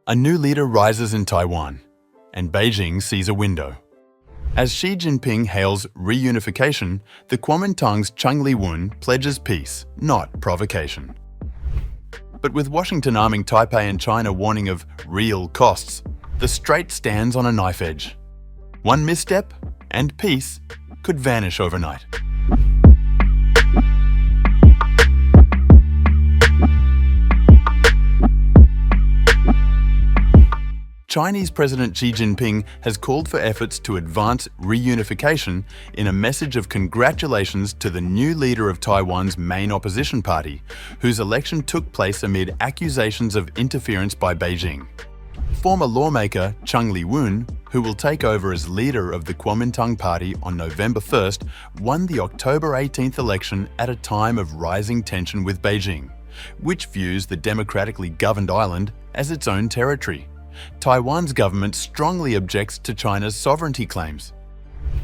A new leader rises in Taiwan, and Beijing sees a window. As Xi Jinping hails reunification, the Kuomintang's Cheng Li-wun pledges peace, not provocation. But with Washington arming Taipei and China warning of real costs, the strait stands on a knife edge. One misstep, and peace could vanish overnight. Chinese President Xi Jinping has called for efforts to advance reunification in a message of congratulations to the new leader of Taiwan's main opposition party, whose election took place amid accusations of interference by Beijing. Former lawmaker Cheng Li-wun, who will take over as leader of the Kuomintang party on November 1st, won the October 18th election at a time of rising tension with Beijing, which views the democratically governed island as its own territory. Taiwan's government strongly objects to China's sovereignty claims.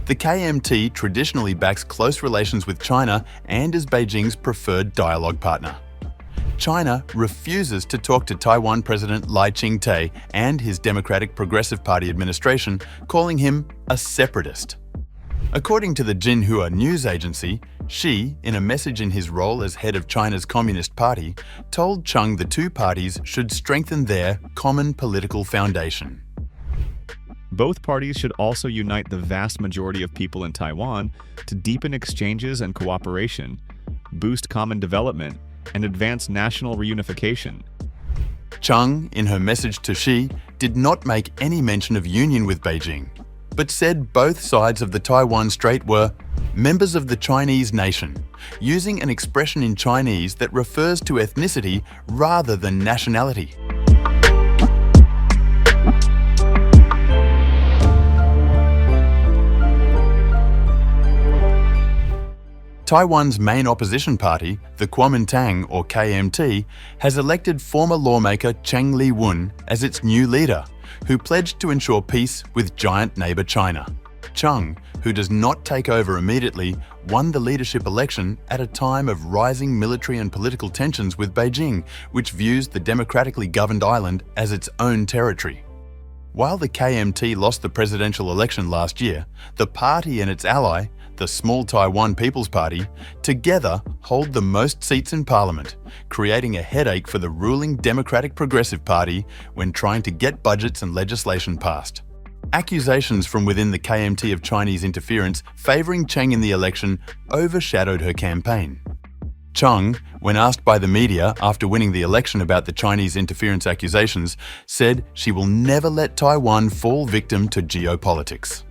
The KMT traditionally backs close relations with China and is Beijing's preferred dialogue partner. China refuses to talk to Taiwan President Lai Ching-te and his Democratic Progressive Party administration, calling him a separatist. According to the Xinhua news agency, Xi, in a message in his role as head of China's Communist Party, told Cheng the two parties should strengthen their common political foundation. Both parties should also unite the vast majority of people in Taiwan to deepen exchanges and cooperation, boost common development, and advance national reunification. Cheng, in her message to Xi, did not make any mention of union with Beijing, but said both sides of the Taiwan Strait were members of the Chinese nation, using an expression in Chinese that refers to ethnicity rather than nationality. Taiwan's main opposition party, the Kuomintang or KMT, has elected former lawmaker Cheng Li-wun as its new leader, who pledged to ensure peace with giant neighbour China. Cheng, who does not take over immediately, won the leadership election at a time of rising military and political tensions with Beijing, which views the democratically governed island as its own territory. While the KMT lost the presidential election last year, the party and its ally, the small Taiwan People's Party, together hold the most seats in parliament, creating a headache for the ruling Democratic Progressive Party when trying to get budgets and legislation passed. Accusations from within the KMT of Chinese interference favouring Cheng in the election overshadowed her campaign. Cheng, when asked by the media after winning the election about the Chinese interference accusations, said she will never let Taiwan fall victim to geopolitics.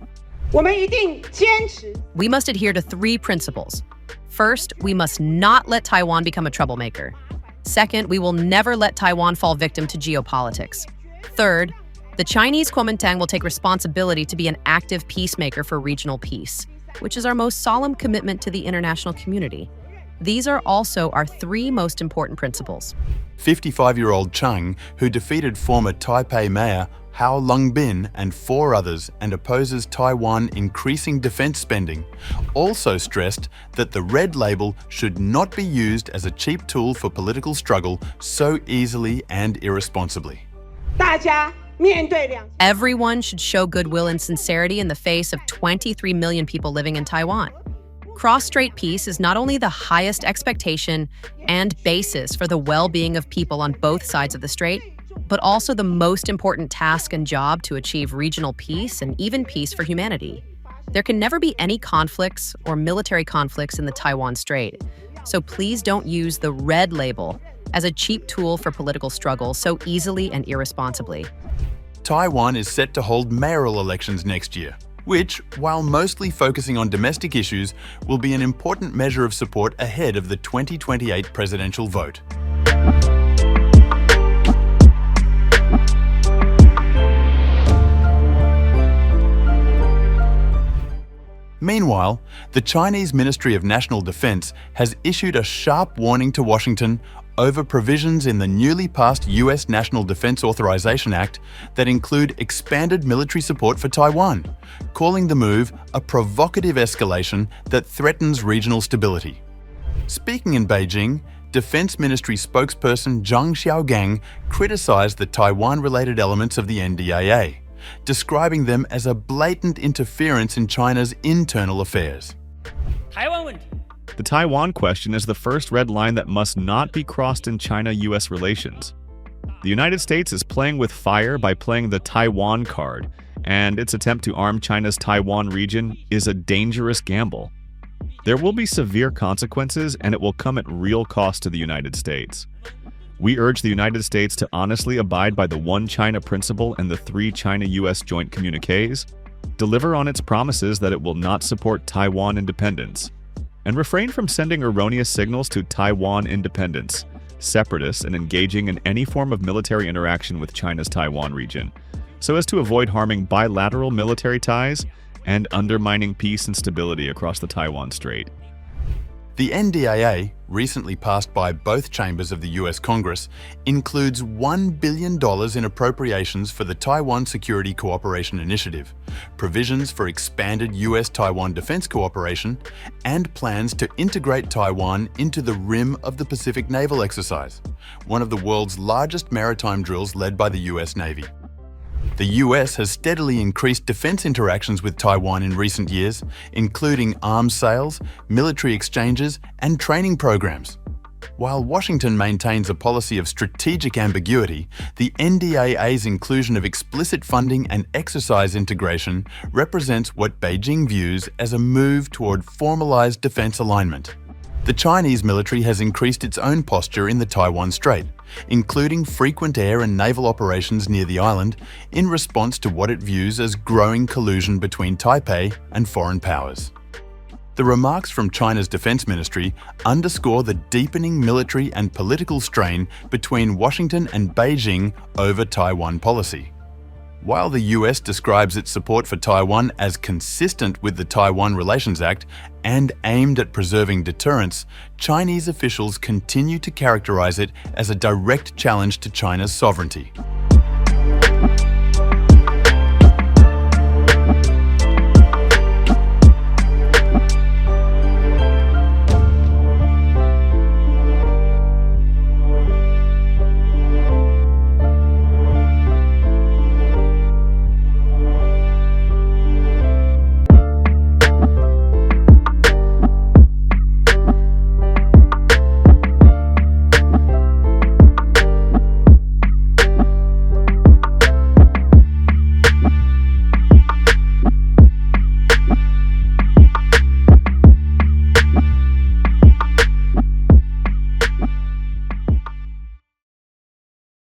We must adhere to three principles. First, we must not let Taiwan become a troublemaker. Second, we will never let Taiwan fall victim to geopolitics. Third, the Chinese Kuomintang will take responsibility to be an active peacemaker for regional peace, which is our most solemn commitment to the international community. These are also our three most important principles. 55-year-old Cheng, who defeated former Taipei Mayor Hao Longbin and four others and opposes Taiwan increasing defense spending, also stressed that the red label should not be used as a cheap tool for political struggle so easily and irresponsibly. Everyone should show goodwill and sincerity in the face of 23 million people living in Taiwan. Cross-strait peace is not only the highest expectation and basis for the well-being of people on both sides of the strait, but also the most important task and job to achieve regional peace and even peace for humanity. There can never be any conflicts or military conflicts in the Taiwan Strait, so please don't use the red label as a cheap tool for political struggle so easily and irresponsibly. Taiwan is set to hold mayoral elections next year, which, while mostly focusing on domestic issues, will be an important measure of support ahead of the 2028 presidential vote. Meanwhile, the Chinese Ministry of National Defense has issued a sharp warning to Washington over provisions in the newly passed US National Defense Authorization Act that include expanded military support for Taiwan, calling the move a provocative escalation that threatens regional stability. Speaking in Beijing, Defense Ministry spokesperson Zhang Xiaogang criticized the Taiwan-related elements of the NDAA, describing them as a blatant interference in China's internal affairs. The Taiwan question is the first red line that must not be crossed in China-US relations. The United States is playing with fire by playing the Taiwan card, and its attempt to arm China's Taiwan region is a dangerous gamble. There will be severe consequences, and it will come at real cost to the United States. We urge the United States to honestly abide by the One China principle and the 3 China-US joint communiques, deliver on its promises that it will not support Taiwan independence, and refrain from sending erroneous signals to Taiwan independence, separatists, and engaging in any form of military interaction with China's Taiwan region, so as to avoid harming bilateral military ties and undermining peace and stability across the Taiwan Strait. The NDAA, recently passed by both chambers of the US Congress, includes $1 billion in appropriations for the Taiwan Security Cooperation Initiative, provisions for expanded US-Taiwan defense cooperation, and plans to integrate Taiwan into the rim of the Pacific Naval Exercise, one of the world's largest maritime drills led by the US Navy. The US has steadily increased defense interactions with Taiwan in recent years, including arms sales, military exchanges, and training programs. While Washington maintains a policy of strategic ambiguity, the NDAA's inclusion of explicit funding and exercise integration represents what Beijing views as a move toward formalized defense alignment. The Chinese military has increased its own posture in the Taiwan Strait, including frequent air and naval operations near the island in response to what it views as growing collusion between Taipei and foreign powers. The remarks from China's Defense Ministry underscore the deepening military and political strain between Washington and Beijing over Taiwan policy. While the US describes its support for Taiwan as consistent with the Taiwan Relations Act and aimed at preserving deterrence, Chinese officials continue to characterize it as a direct challenge to China's sovereignty.